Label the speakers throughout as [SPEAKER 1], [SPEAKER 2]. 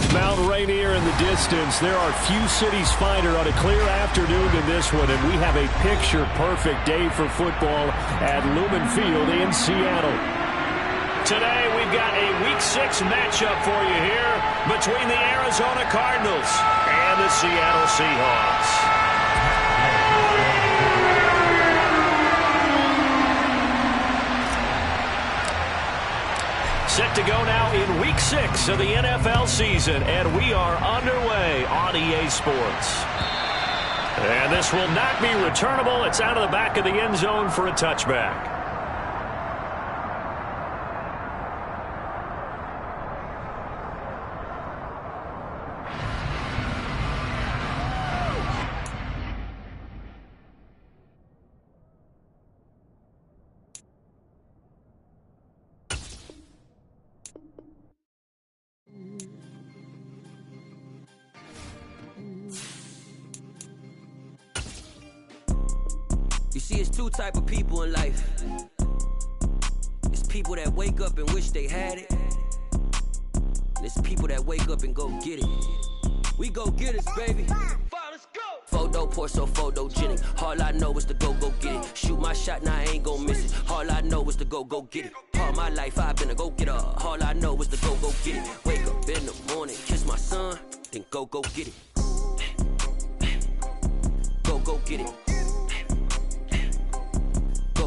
[SPEAKER 1] With Mount Rainier in the distance, there are few cities finer on a clear afternoon than this one, and we have a picture-perfect day for football at Lumen Field in Seattle. Today, we've got a Week 6 matchup for you here between the Arizona Cardinals and the Seattle Seahawks. Set to go now in Week 6 of the NFL season, and we are underway on EA Sports. And this will not be returnable. It's out of the back of the end zone for a touchback.
[SPEAKER 2] You see, it's two type of people in life. It's people that wake up and wish they had it. And it's people that wake up and go get it. We go get it, baby. Let's go. Photo pour so photogenic. All I know is to go get it. Shoot my shot, now I ain't gon' miss it. All I know is to go get it. All my life I've been a go getter. All I know is to go get it. Wake up in the morning, kiss my son, then go get it. Go get it.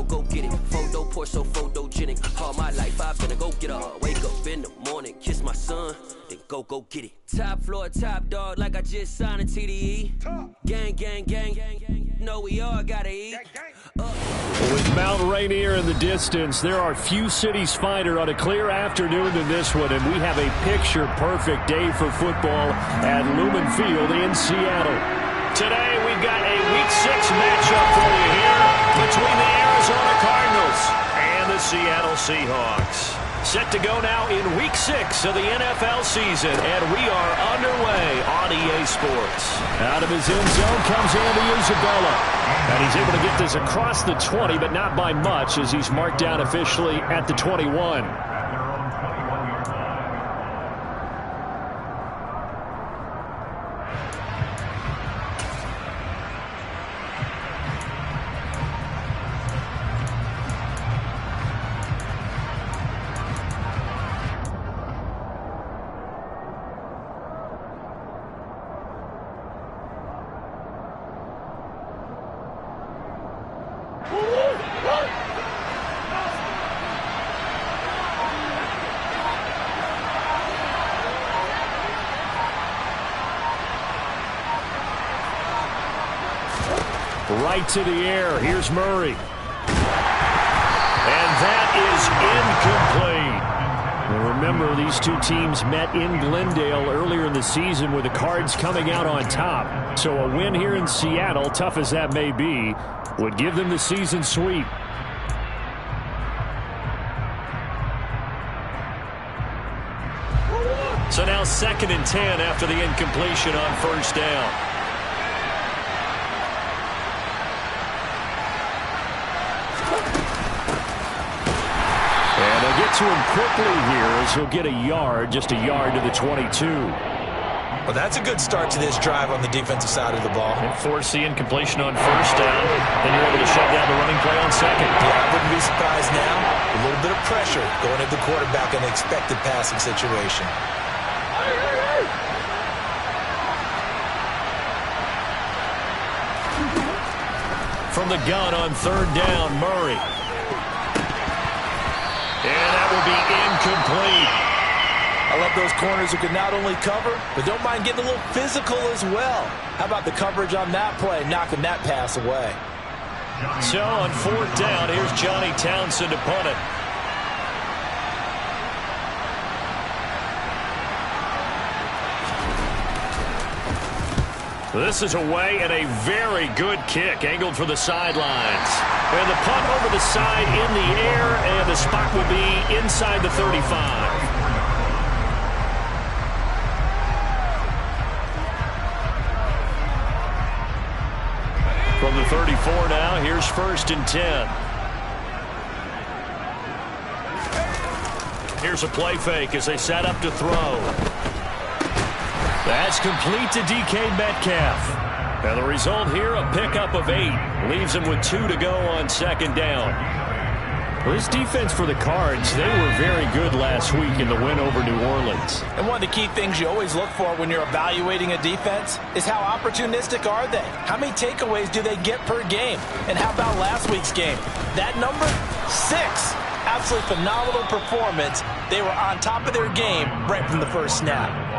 [SPEAKER 2] Go get it. Photo pour so photogenic. All my life I've been a go-getter. Wake up in the morning, kiss my son, then go get it. Top floor, top dog, like I just signed a TDE. Gang. Know we all gotta eat.
[SPEAKER 1] With Mount Rainier in the distance, there are few cities finer on a clear afternoon than this one, and we have a picture-perfect day for football at Lumen Field in Seattle. Today, we've got a Week 6 matchup for you here between the Arizona Cardinals and the Seattle Seahawks. Set to go now in Week 6 of the NFL season, and we are underway on EA Sports. Out of his end zone comes Andy Isabella, and he's able to get this across the 20, but not by much, as he's marked down officially at the 21. Right to the air. Here's Murray. And that is incomplete. And remember, these two teams met in Glendale earlier in the season with the Cards coming out on top. So a win here in Seattle, tough as that may be, would give them the season sweep. So now 2nd and 10 after the incompletion on first down. To him quickly here as he'll get a yard, just a yard to the 22.
[SPEAKER 3] Well, that's a good start to this drive on the defensive side of the ball.
[SPEAKER 1] And force the incompletion on first down. Then you're able to shut down the running play on second.
[SPEAKER 3] Yeah, I wouldn't be surprised now. A little bit of pressure going at the quarterback in an expected passing situation.
[SPEAKER 1] From the gun on third down, Murray. And that will be incomplete.
[SPEAKER 3] I love those corners who can not only cover, but don't mind getting a little physical as well. How about the coverage on that play, knocking that pass away?
[SPEAKER 1] So on fourth down, here's Johnny Townsend to punt it. This is away, and a very good kick, angled for the sidelines. And the punt over the side in the air, and the spot will be inside the 35. From the 34 now, here's 1st and 10. Here's a play fake as they set up to throw. That's complete to DK Metcalf. Now the result here, a pickup of 8. Leaves him with 2 to go on second down. Well, this defense for the Cards, they were very good last week in the win over New Orleans.
[SPEAKER 3] And one of the key things you always look for when you're evaluating a defense is how opportunistic are they? How many takeaways do they get per game? And how about last week's game? That number? 6. Absolutely phenomenal performance. They were on top of their game right from the first snap.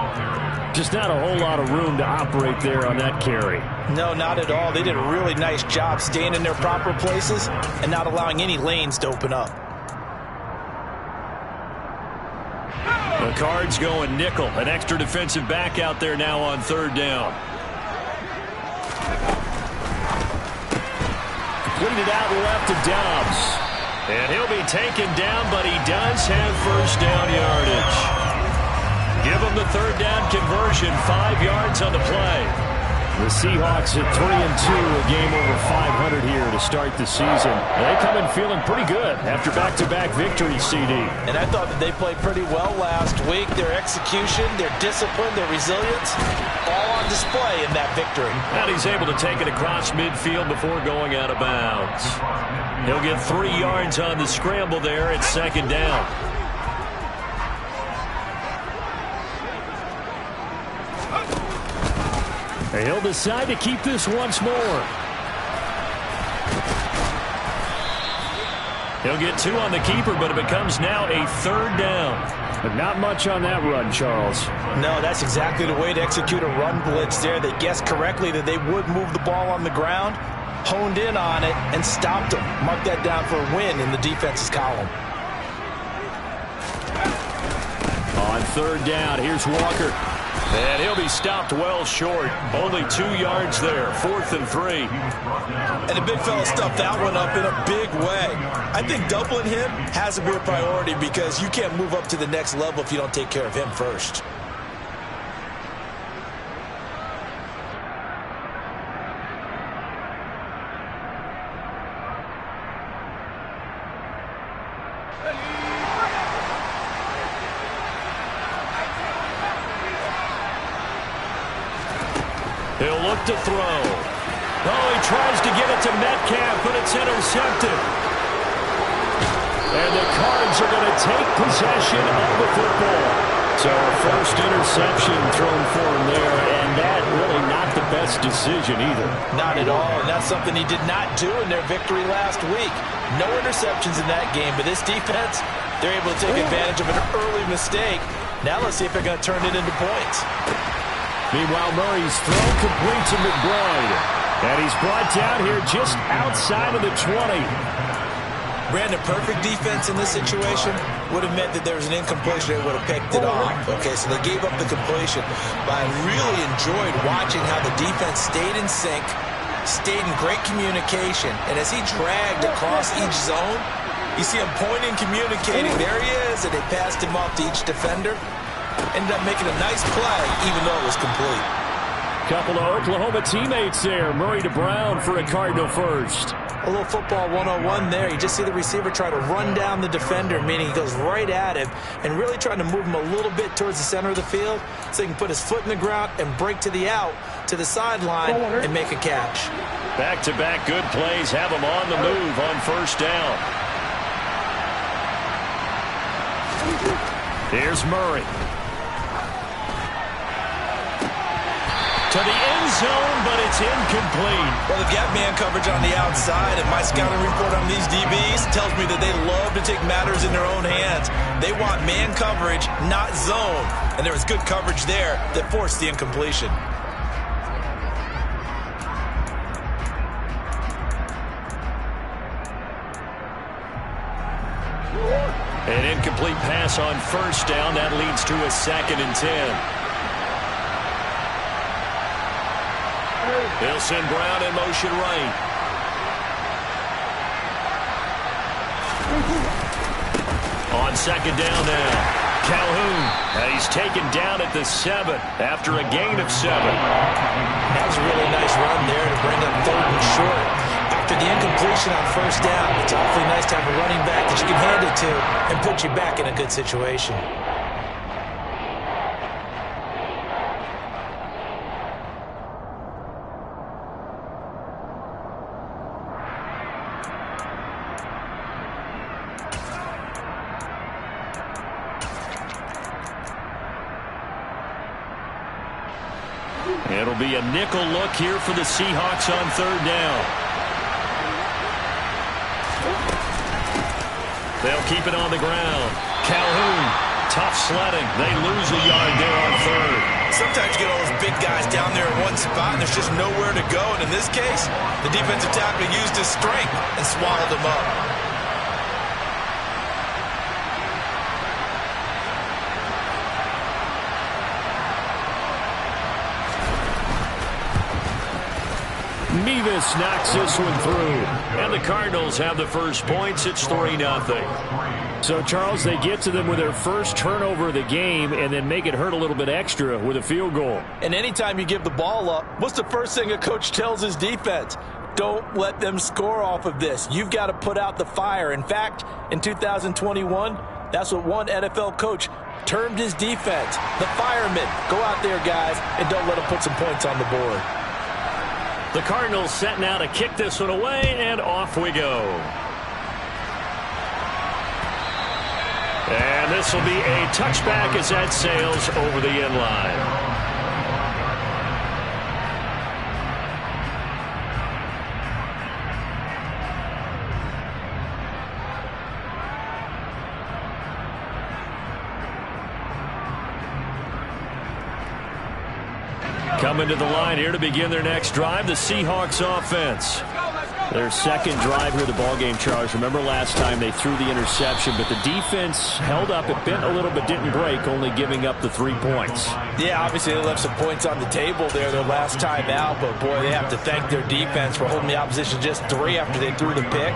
[SPEAKER 1] Just not a whole lot of room to operate there on that carry.
[SPEAKER 3] No, not at all. They did a really nice job staying in their proper places and not allowing any lanes to open up.
[SPEAKER 1] The Cards going nickel. An extra defensive back out there now on third down. Completed out left to Dobbs. And he'll be taken down, but he does have first down yardage. Give him the third down conversion, 5 yards on the play. The Seahawks at 3-2, a game over 500 here to start the season. They come in feeling pretty good after back-to-back victories, CD.
[SPEAKER 3] And I thought that they played pretty well last week. Their execution, their discipline, their resilience, all on display in that victory.
[SPEAKER 1] And he's able to take it across midfield before going out of bounds. He'll get 3 yards on the scramble there at second down. He'll decide to keep this once more. He'll get 2 on the keeper, but it becomes now a third down. But not much on that run, Charles.
[SPEAKER 3] No, that's exactly the way to execute a run blitz there. They guessed correctly that they would move the ball on the ground, honed in on it, and stopped them. Mark that down for a win in the defense's column.
[SPEAKER 1] On third down, here's Walker. And he'll be stopped well short. Only 2 yards there. 4th and 3.
[SPEAKER 3] And the big fella stuffed that one up in a big way. I think doubling him has to be a priority because you can't move up to the next level if you don't take care of him first.
[SPEAKER 1] He'll look to throw. Oh, he tries to get it to Metcalf, but it's intercepted. And the Cards are going to take possession of the football. So a first interception thrown for him there, and that really not the best decision either.
[SPEAKER 3] Not at all, and that's something he did not do in their victory last week. No interceptions in that game, but this defense, they're able to take advantage of an early mistake. Now let's see if they're going to turn it into points.
[SPEAKER 1] Meanwhile, Murray's throw complete to McBride. And he's brought down here just outside of the 20.
[SPEAKER 3] Brandon, perfect defense in this situation would have meant that there was an incompletion. They would have picked it off. Okay, so they gave up the completion. But I really enjoyed watching how the defense stayed in sync, stayed in great communication. And as he dragged across each zone, you see him pointing, communicating. There he is, and they passed him off to each defender. Ended up making a nice play, even though it was complete.
[SPEAKER 1] Couple of Oklahoma teammates there. Murray to Brown for a Cardinal first.
[SPEAKER 3] A little football 101 there. You just see the receiver try to run down the defender, meaning he goes right at him and really trying to move him a little bit towards the center of the field so he can put his foot in the ground and break to the out, to the sideline, and make a catch.
[SPEAKER 1] Back-to-back good plays have him on the move on first down. Here's Murray. To the end zone, but it's incomplete.
[SPEAKER 3] Well, they've got man coverage on the outside, and my scouting report on these DBs tells me that they love to take matters in their own hands. They want man coverage, not zone. And there was good coverage there that forced the incompletion.
[SPEAKER 1] An incomplete pass on first down. That leads to a 2nd and 10. They'll send Brown in motion right. On second down now, Calhoun. He's taken down at the 7 after a gain of 7.
[SPEAKER 3] That was a really nice run there to bring up 3rd and short. After the incompletion on first down, it's awfully nice to have a running back that you can hand it to and put you back in a good situation.
[SPEAKER 1] It'll be a nickel look here for the Seahawks on third down. They'll keep it on the ground. Calhoun, tough sledding. They lose a yard there on third.
[SPEAKER 3] Sometimes you get all those big guys down there in one spot, and there's just nowhere to go. And in this case, the defensive tackle used his strength and swallowed him up.
[SPEAKER 1] Mevis knocks this one through. And the Cardinals have the first points. It's 3-0. So, Charles, they get to them with their first turnover of the game and then make it hurt a little bit extra with a field goal.
[SPEAKER 3] And anytime you give the ball up, what's the first thing a coach tells his defense? Don't let them score off of this. You've got to put out the fire. In fact, in 2021, that's what one NFL coach termed his defense. The firemen. Go out there, guys, and don't let them put some points on the board.
[SPEAKER 1] The Cardinals setting out to kick this one away, and off we go. And this will be a touchback as that sails over the end line. Coming to the line here to begin their next drive, the Seahawks offense. Their second drive here of the ballgame, Charles. Remember last time they threw the interception, but the defense held up. It bent a little but didn't break, only giving up the 3 points.
[SPEAKER 3] Yeah, obviously they left some points on the table there their last time out, but boy, they have to thank their defense for holding the opposition just 3 after they threw the pick.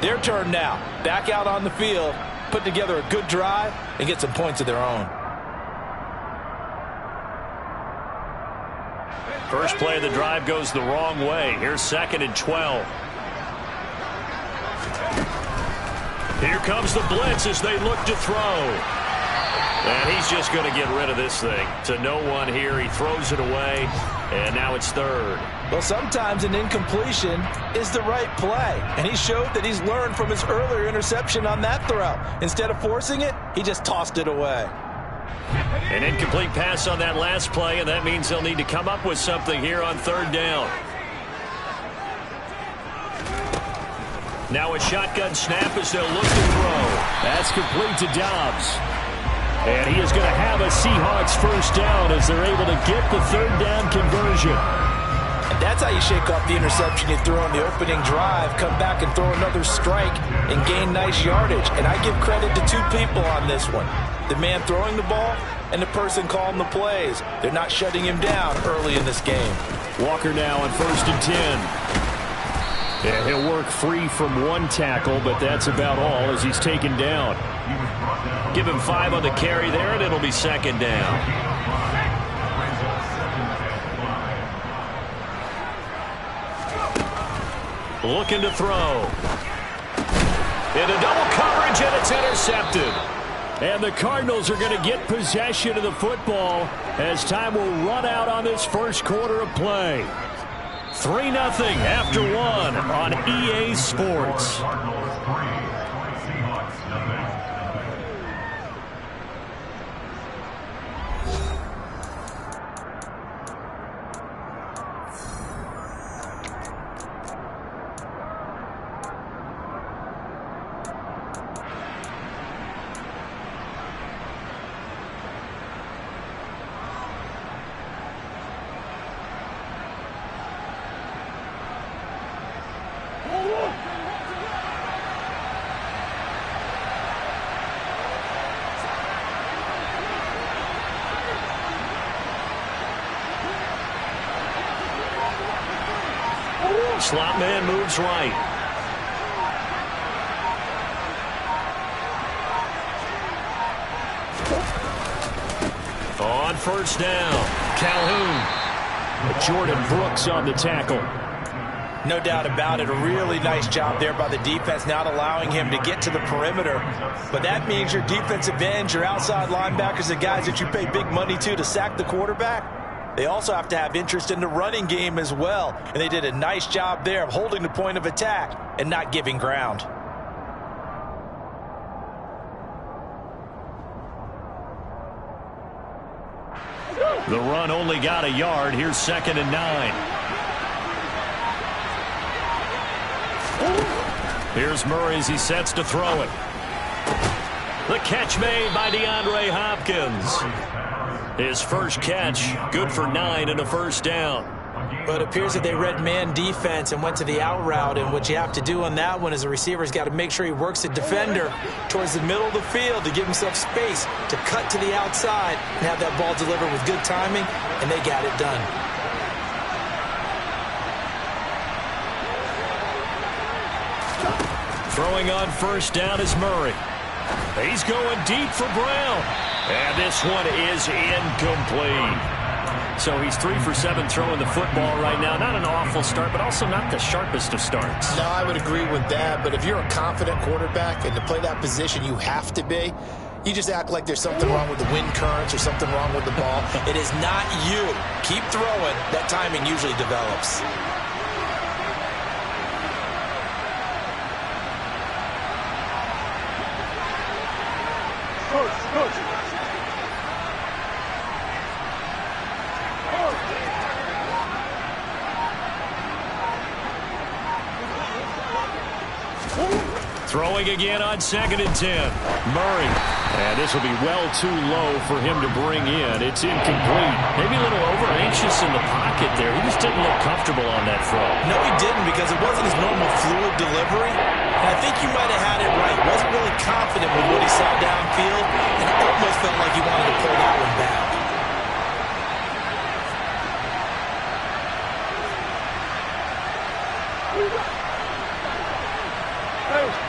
[SPEAKER 3] Their turn now. Back out on the field, put together a good drive, and get some points of their own.
[SPEAKER 1] First play of the drive goes the wrong way. Here's 2nd and 12. Here comes the blitz as they look to throw. And he's just going to get rid of this thing. To no one here. He throws it away. And now it's 3rd.
[SPEAKER 3] Well, sometimes an incompletion is the right play. And he showed that he's learned from his earlier interception on that throw. Instead of forcing it, he just tossed it away.
[SPEAKER 1] An incomplete pass on that last play, and that means they'll need to come up with something here on 3rd down. Now a shotgun snap as they'll look to throw. That's complete to Dobbs. And he is going to have a Seahawks first down as they're able to get the 3rd down conversion.
[SPEAKER 3] And that's how you shake off the interception you throw on the opening drive, come back and throw another strike and gain nice yardage. And I give credit to 2 people on this one. The man throwing the ball and the person calling the plays. They're not shutting him down early in this game.
[SPEAKER 1] Walker now on 1st and 10. Yeah, he'll work free from 1 tackle, but that's about all as he's taken down. Give him 5 on the carry there, and it'll be 2nd down. Looking to throw. Into double coverage, and it's intercepted. And the Cardinals are going to get possession of the football as time will run out on this first quarter of play. 3-0 after 1 on EA Sports. Slot man moves right. On 1st down, Calhoun. Jordan Brooks on the tackle.
[SPEAKER 3] No doubt about it. A really nice job there by the defense, not allowing him to get to the perimeter. But that means your defensive ends, your outside linebackers, the guys that you pay big money to sack the quarterback, they also have to have interest in the running game as well. And they did a nice job there of holding the point of attack and not giving ground.
[SPEAKER 1] The run only got a yard. Here's 2nd and 9. Here's Murray as he sets to throw it. The catch made by DeAndre Hopkins. His first catch, good for 9 and a first down.
[SPEAKER 3] But it appears that they read man defense and went to the out route, and what you have to do on that one is the receiver's got to make sure he works the defender towards the middle of the field to give himself space to cut to the outside and have that ball delivered with good timing, and they got it done.
[SPEAKER 1] Throwing on first down is Murray. He's going deep for Brown. And this one is incomplete. So he's 3 for 7 throwing the football right now. Not an awful start, but also not the sharpest of starts.
[SPEAKER 4] No, I would agree with that. But if you're a confident quarterback and to play that position you have to be, you just act like there's something wrong with the wind currents or something wrong with the ball.
[SPEAKER 3] It is not you. Keep throwing. That timing usually develops.
[SPEAKER 1] Throwing again on 2nd and 10. Murray. And this will be well too low for him to bring in. It's incomplete. Maybe a little over-anxious in the pocket there. He just didn't look comfortable on that throw.
[SPEAKER 3] No, he didn't, because it wasn't his normal fluid delivery. And I think you might have had it right. He wasn't really confident with what he saw downfield, and it almost felt like he wanted to pull that one back.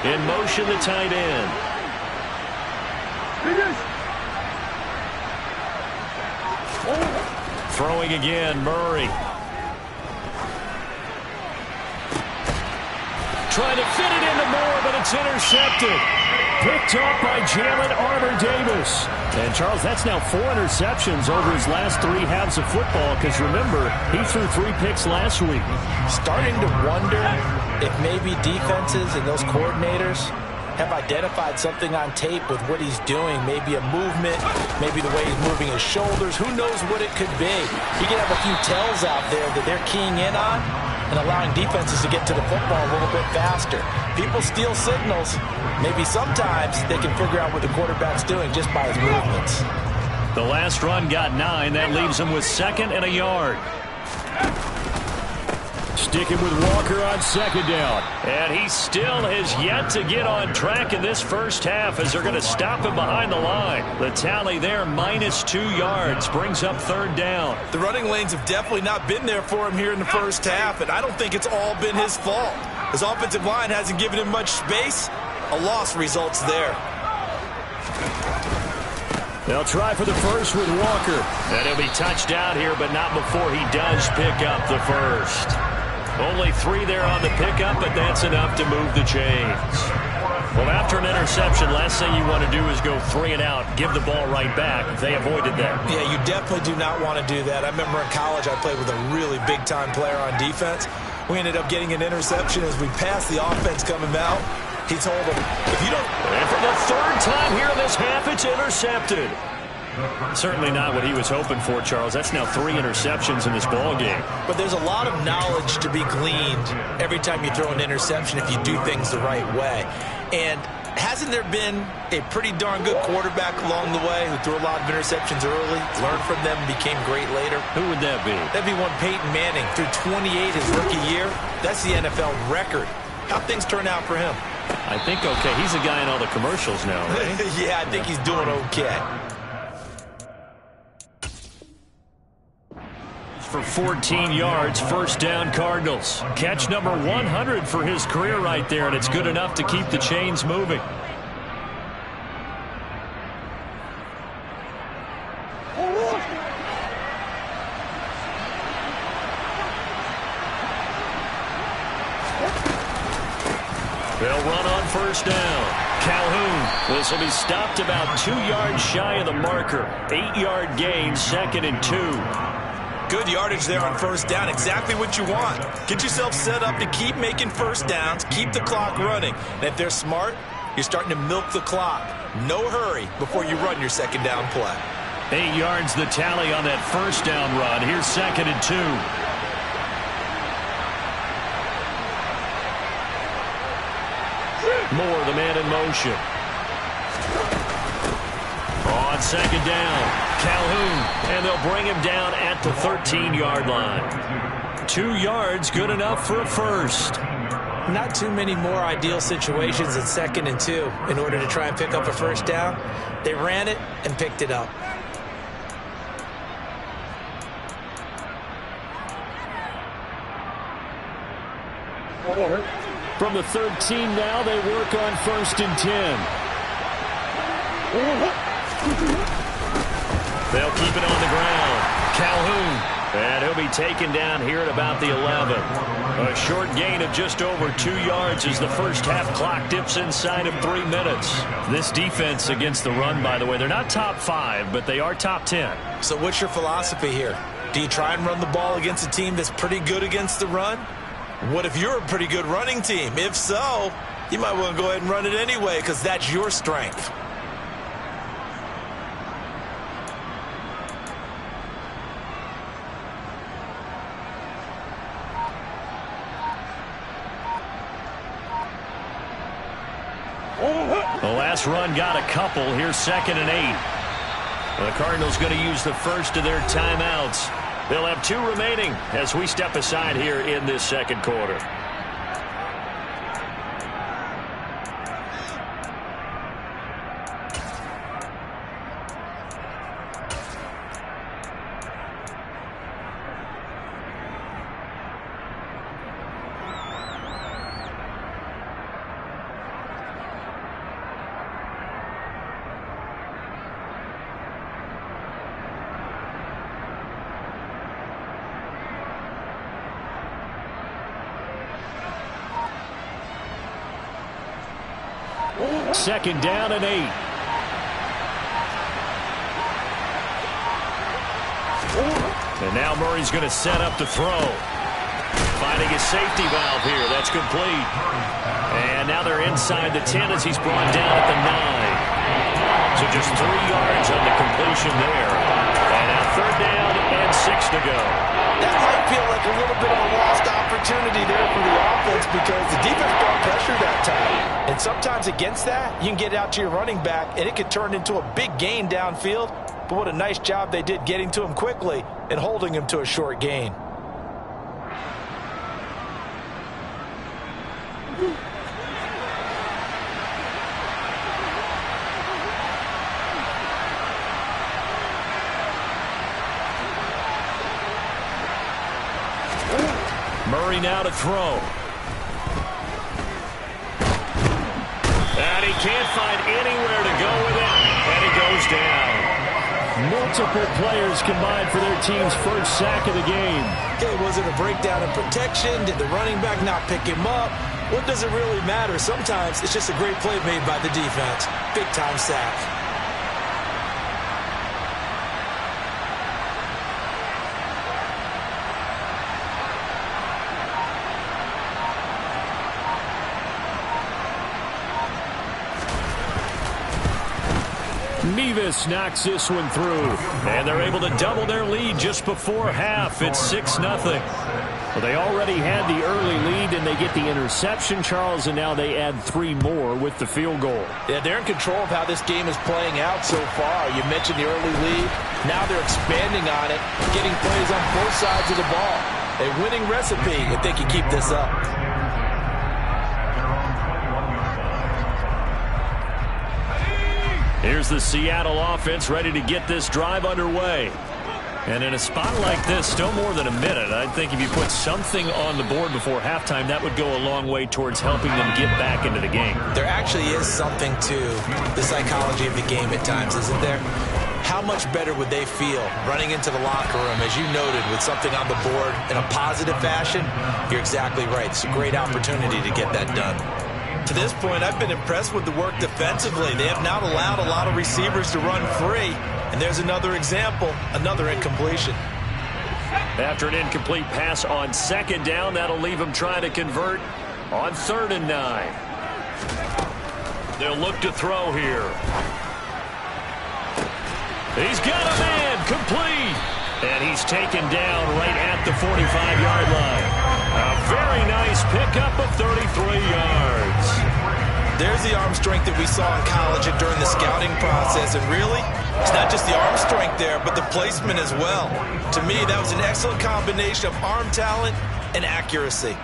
[SPEAKER 1] In motion, the tight end. Throwing again, Murray. Trying to fit it into Moore, but it's intercepted. Picked up by Jalen Armour-Davis. And, Charles, that's now 4 interceptions over his last 3 halves of football, because, remember, he threw 3 picks last week.
[SPEAKER 3] Starting to wonder if maybe defenses and those coordinators have identified something on tape with what he's doing. Maybe a movement, maybe the way he's moving his shoulders. Who knows what it could be? You can have a few tells out there that they're keying in on and allowing defenses to get to the football a little bit faster. People steal signals. Maybe sometimes they can figure out what the quarterback's doing just by his movements.
[SPEAKER 1] The last run got 9. That leaves him with 2nd and a yard. Sticking with Walker on 2nd down. And he still has yet to get on track in this first half as they're going to stop him behind the line. The tally there, -2 yards, brings up 3rd down.
[SPEAKER 3] The running lanes have definitely not been there for him here in the first half, and I don't think it's all been his fault. His offensive line hasn't given him much space. A loss results there.
[SPEAKER 1] They'll try for the first with Walker. And he'll be touched out here, but not before he does pick up the first. Only 3 there on the pickup, but that's enough to move the chains. Well, after an interception, last thing you want to do is go 3 and out, give the ball right back. They avoided that.
[SPEAKER 3] Yeah, you definitely do not want to do that. I remember in college I played with a really big-time player on defense. We ended up getting an interception as we passed the offense coming out. He told him, if you don't...
[SPEAKER 1] And for the 3rd time here in this half, it's intercepted. Certainly not what he was hoping for, Charles. That's now 3 interceptions in this ball game.
[SPEAKER 3] But there's a lot of knowledge to be gleaned every time you throw an interception if you do things the right way. And hasn't there been a pretty darn good quarterback along the way who threw a lot of interceptions early, learned from them, and became great later?
[SPEAKER 1] Who would that be?
[SPEAKER 3] That'd be one Peyton Manning. Threw 28 his rookie year. That's the NFL record. How'd things turn out for him?
[SPEAKER 1] I think okay. He's a guy in all the commercials now, right?
[SPEAKER 3] Yeah, I think he's doing okay.
[SPEAKER 1] For 14 yards, 1st down Cardinals. Catch number 100 for his career right there, and it's good enough to keep the chains moving. They'll run on 1st down. Calhoun. This will be stopped about 2 yards shy of the marker. 8-yard gain, 2nd and 2.
[SPEAKER 3] Good yardage there on 1st down. Exactly what you want. Get yourself set up to keep making 1st downs, keep the clock running. And if they're smart, you're starting to milk the clock. No hurry before you run your 2nd down play.
[SPEAKER 1] 8 yards the tally on that first down run. Here's 2nd and 2. Moore, the man in motion. On 2nd down, Calhoun, and they'll bring him down at the 13-yard line. 2 yards, good enough for a first.
[SPEAKER 3] Not too many more ideal situations in 2nd and 2 in order to try and pick up a first down. They ran it and picked it up.
[SPEAKER 1] From the 13 now, they work on 1st and 10. They'll keep it on the ground. Calhoun. And he'll be taken down here at about the 11. A short gain of just over 2 yards as the first half clock dips inside of 3 minutes. This defense against the run, by the way, they're not top 5, but they are top 10.
[SPEAKER 3] So what's your philosophy here? Do you try and run the ball against a team that's pretty good against the run? What if you're a pretty good running team? If so, you might want to go ahead and run it anyway because that's your strength.
[SPEAKER 1] The last run got a couple. Here's 2nd and 8. The Cardinals going to use the first of their timeouts. They'll have 2 remaining as we step aside here in this second quarter. Second down and 8. And now Murray's going to set up to throw. Finding his safety valve here. That's complete. And now they're inside the 10 as he's brought down at the 9. So just 3 yards on the completion there. And now 3rd down and 6 to go.
[SPEAKER 3] That might feel like a little bit of a lost opportunity there for the offense because the defense brought pressure that time. And sometimes against that, you can get out to your running back, and it could turn into a big gain downfield. But what a nice job they did getting to him quickly and holding him to a short gain.
[SPEAKER 1] Murray now to throw. And he can't find anywhere to go with it. And he goes down. Multiple players combined for their team's first sack of the game.
[SPEAKER 3] Okay, was it a breakdown in protection? Did the running back not pick him up? What does it really matter? Sometimes it's just a great play made by the defense. Big-time sack.
[SPEAKER 1] Mevis knocks this one through, and they're able to double their lead just before half. It's 6-0. Well, they already had the early lead, and they get the interception, Charles, and now they add 3 more with the field goal.
[SPEAKER 4] Yeah, they're in control of how this game is playing out so far. You mentioned the early lead. Now they're expanding on it, getting plays on both sides of the ball. A winning recipe if they can keep this up.
[SPEAKER 1] Here's the Seattle offense ready to get this drive underway. And in a spot like this, still more than a minute, I think if you put something on the board before halftime, that would go a long way towards helping them get back into the game.
[SPEAKER 3] There actually is something to the psychology of the game at times, isn't there? How much better would they feel running into the locker room, as you noted, with something on the board in a positive fashion? You're exactly right. It's a great opportunity to get that done. To this point, I've been impressed with the work defensively. They have not allowed a lot of receivers to run free. And there's another example, another incompletion.
[SPEAKER 1] After an incomplete pass on second down, that'll leave them trying to convert on 3rd and 9. They'll look to throw here. He's got a man, complete. And he's taken down right at the 45-yard line. A very nice pickup of 33 yards.
[SPEAKER 3] There's the arm strength that we saw in college and during the scouting process. And really, it's not just the arm strength there, but the placement as well. To me, that was an excellent combination of arm talent and accuracy.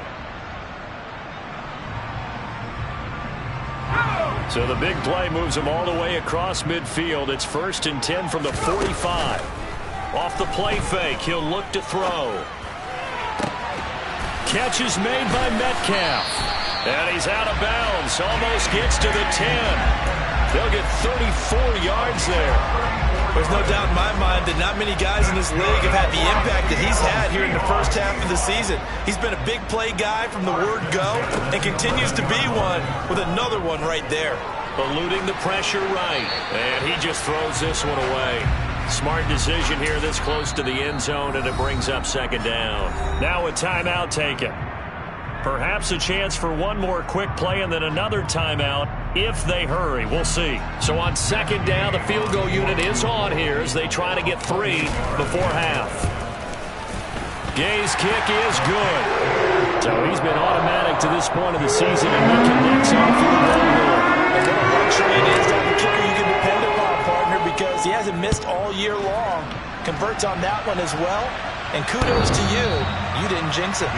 [SPEAKER 1] So the big play moves him all the way across midfield. It's 1st and 10 from the 45. Off the play fake, he'll look to throw. Catch is made by Metcalf. And he's out of bounds. Almost gets to the 10. They'll get 34 yards there.
[SPEAKER 3] There's no doubt in my mind that not many guys in this league have had the impact that he's had here in the first half of the season. He's been a big play guy from the word go and continues to be one with another one right there.
[SPEAKER 1] Eluding the pressure right. And he just throws this one away. Smart decision here this close to the end zone, and it brings up 2nd down. Now a timeout taken. Perhaps a chance for one more quick play and then another timeout if they hurry. We'll see. So on 2nd down, the field goal unit is on here as they try to get 3 before half. Gay's kick is good. So he's been automatic to this point of the season, and he connects on field goal here.
[SPEAKER 3] And what a luxury it is to have a kicker you can depend upon, partner, because he hasn't missed all year long. Converts on that one as well. And kudos to you. You didn't jinx it.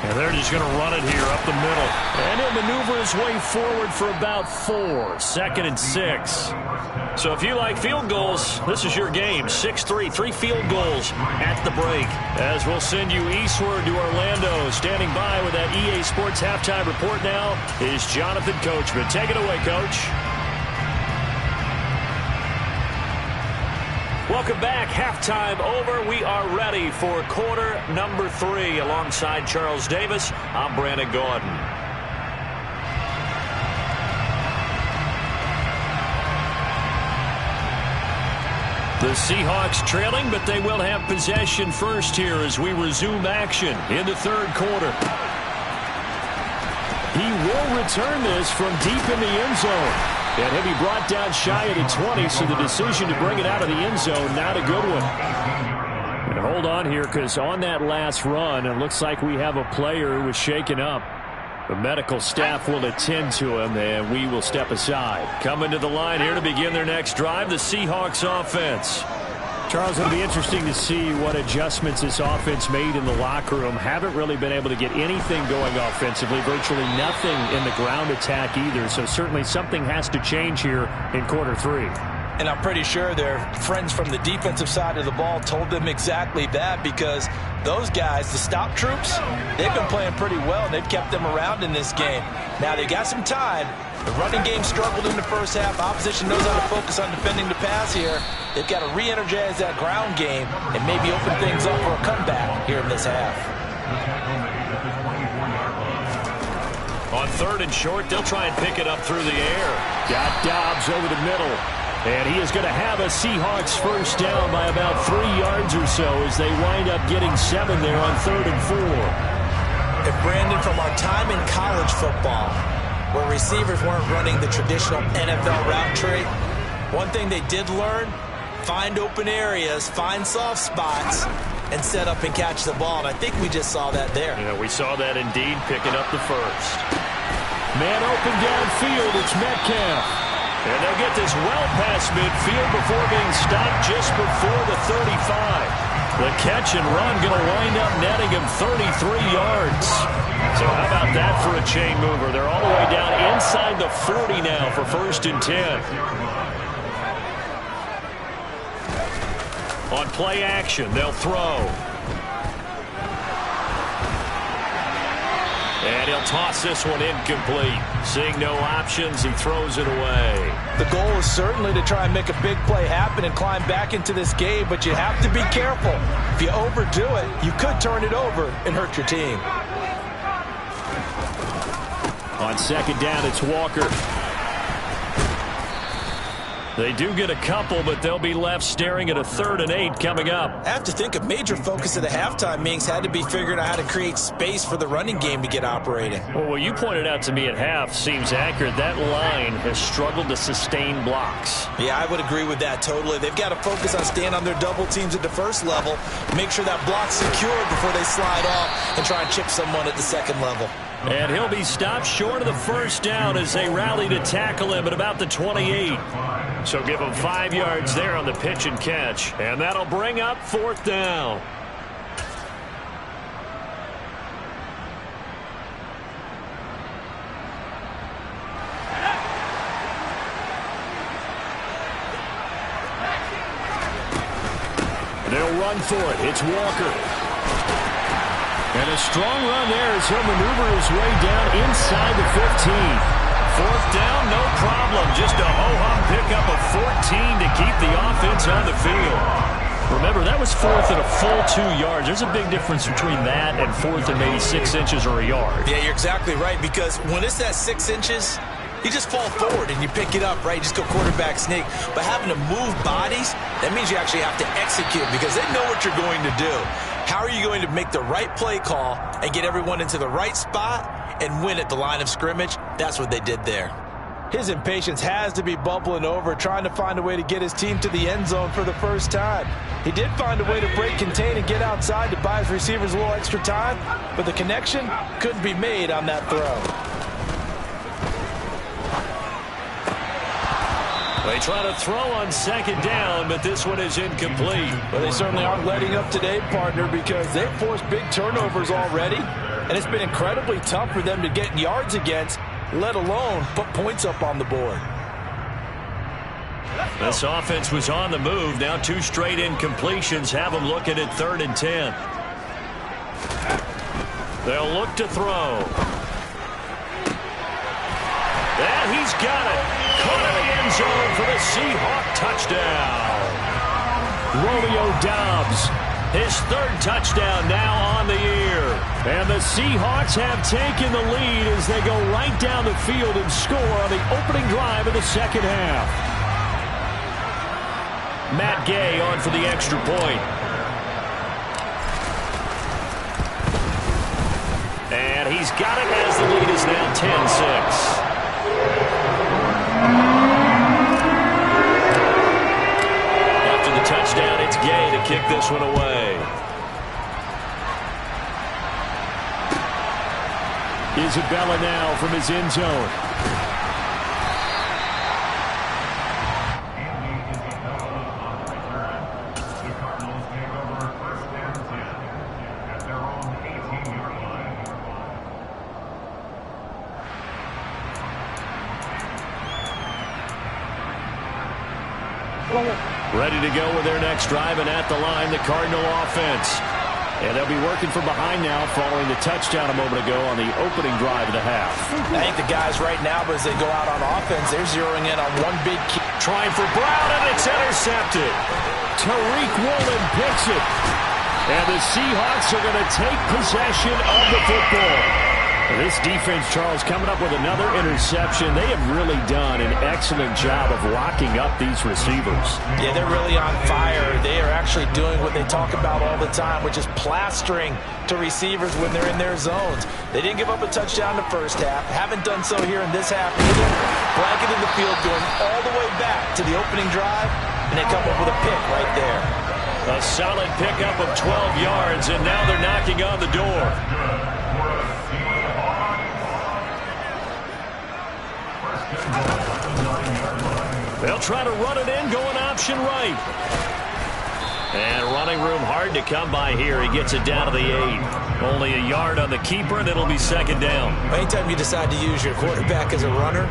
[SPEAKER 1] And they're just going to run it here up the middle. And he'll maneuver his way forward for about 4. 2nd and 6. So if you like field goals, this is your game. 6-3, 3 field goals at the break. As we'll send you eastward to Orlando. Standing by with that EA Sports halftime report now is Jonathan Coachman. Take it away, Coach. Welcome back. Halftime over. We are ready for quarter number 3. Alongside Charles Davis, I'm Brandon Gordon. The Seahawks trailing, but they will have possession first here as we resume action in the 3rd quarter. He will return this from deep in the end zone. And he'll be brought down shy of the 20, so the decision to bring it out of the end zone, not a good one. And hold on here, because on that last run, it looks like we have a player who was shaken up. The medical staff will attend to him, and we will step aside. Coming to the line here to begin their next drive, the Seahawks offense. Charles, it'll be interesting to see what adjustments this offense made in the locker room. Haven't really been able to get anything going offensively, virtually nothing in the ground attack either. So certainly something has to change here in quarter 3.
[SPEAKER 3] And I'm pretty sure their friends from the defensive side of the ball told them exactly that, because those guys, the stop troops, they've been playing pretty well, and they've kept them around in this game. Now, they got some time. The running game struggled in the first half. Opposition knows how to focus on defending the pass here. They've got to re-energize that ground game and maybe open things up for a comeback here in this half.
[SPEAKER 1] On 3rd and short, they'll try and pick it up through the air. Got Dobbs over the middle. And he is going to have a Seahawks first down by about 3 yards or so as they wind up getting 7 there on 3rd and 4.
[SPEAKER 3] And Brandon, from our time in college football, where receivers weren't running the traditional NFL route tree, one thing they did learn, find open areas, find soft spots, and set up and catch the ball. And I think we just saw that there.
[SPEAKER 1] Yeah, we saw that indeed, picking up the first. Man open downfield, it's Metcalf. And they'll get this well past midfield before being stopped just before the 35. The catch and run going to wind up netting him 33 yards. So how about that for a chain mover? They're all the way down inside the 40 now for 1st and 10. On play action, they'll throw. And he'll toss this one incomplete. Seeing no options, he throws it away.
[SPEAKER 3] The goal is certainly to try and make a big play happen and climb back into this game, but you have to be careful. If you overdo it, you could turn it over and hurt your team.
[SPEAKER 1] On On second down, it's Walker. They do get a couple, but they'll be left staring at a 3rd and 8 coming up.
[SPEAKER 3] I have to think a major focus of the halftime meetings had to be figuring out how to create space for the running game to get operating.
[SPEAKER 1] Well, what you pointed out to me at half seems accurate. That line has struggled to sustain blocks.
[SPEAKER 3] Yeah, I would agree with that totally. They've got to focus on staying on their double teams at the first level, make sure that block's secured before they slide off and try and chip someone at the second level.
[SPEAKER 1] And he'll be stopped short of the first down as they rally to tackle him at about the 28. So give him 5 yards there on the pitch and catch. And that'll bring up 4th down. They'll run for it. It's Walker. And a strong run there as he'll maneuver his way down inside the 15. 4th down, no problem. Just a ho-hum pickup of 14 to keep the offense on the field. Remember, that was 4th and a full 2 yards. There's a big difference between that and 4th and maybe 6 inches or a yard.
[SPEAKER 3] Yeah, you're exactly right, because when it's that 6 inches, you just fall forward and you pick it up, right? You just go quarterback sneak. But having to move bodies, that means you actually have to execute because they know what you're going to do. How are you going to make the right play call and get everyone into the right spot and win at the line of scrimmage? That's what they did there.
[SPEAKER 4] His impatience has to be bubbling over, trying to find a way to get his team to the end zone for the first time. He did find a way to break, contain, and get outside to buy his receivers a little extra time, but the connection couldn't be made on that throw.
[SPEAKER 1] They try to throw on second down, but this one is incomplete.
[SPEAKER 4] Well, they certainly aren't letting up today, partner, because they've forced big turnovers already, and it's been incredibly tough for them to get yards against, let alone put points up on the board.
[SPEAKER 1] This offense was on the move. Now 2 straight incompletions have them looking at 3rd and 10. They'll look to throw. And he's got it. Caught in the end zone for the Seahawk touchdown. Romeo Doubs, his 3rd touchdown now on the year. And the Seahawks have taken the lead as they go right down the field and score on the opening drive of the second half. Matt Gay on for the extra point. And he's got it as the lead is now 10-6. After the touchdown, it's Gay to kick this one away. Isabella now from his end zone. Ready to go with their next drive, and at the line, the Cardinal offense. And they'll be working from behind now following the touchdown a moment ago on the opening drive of the half.
[SPEAKER 4] I think the guys right now, as they go out on offense, they're zeroing in on one big key.
[SPEAKER 1] Trying for Brown, and it's intercepted. Tariq Woolen picks it. And the Seahawks are going to take possession of the football. This defense, Charles, coming up with another interception. They have really done an excellent job of locking up these receivers.
[SPEAKER 4] Yeah, they're really on fire. They are actually doing what they talk about all the time, which is plastering to receivers when they're in their zones. They didn't give up a touchdown in the first half. Haven't done so here in this half either. Blanketed the field, going all the way back to the opening drive, and they come up with a pick right there.
[SPEAKER 1] A solid pickup of 12 yards, and now they're knocking on the door. They'll try to run it in, going option right. And running room hard to come by here. He gets it down to the 8. Only a yard on the keeper, and it'll be second down.
[SPEAKER 3] Anytime you decide to use your quarterback as a runner,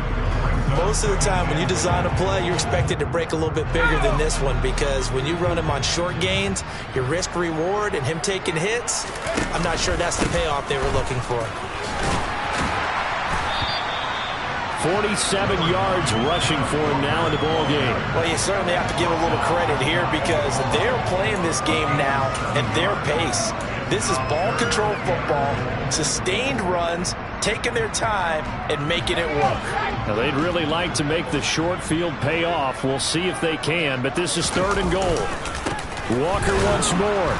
[SPEAKER 3] most of the time when you design a play, you're expected to break a little bit bigger than this one, because when you run him on short gains, your risk-reward and him taking hits, I'm not sure that's the payoff they were looking for.
[SPEAKER 1] 47 yards rushing for him now in the ball game.
[SPEAKER 4] Well, you certainly have to give a little credit here because they're playing this game now at their pace. This is ball control football, sustained runs, taking their time and making it work.
[SPEAKER 1] Now, they'd really like to make the short field pay off. We'll see if they can, but this is 3rd and goal. Walker once more.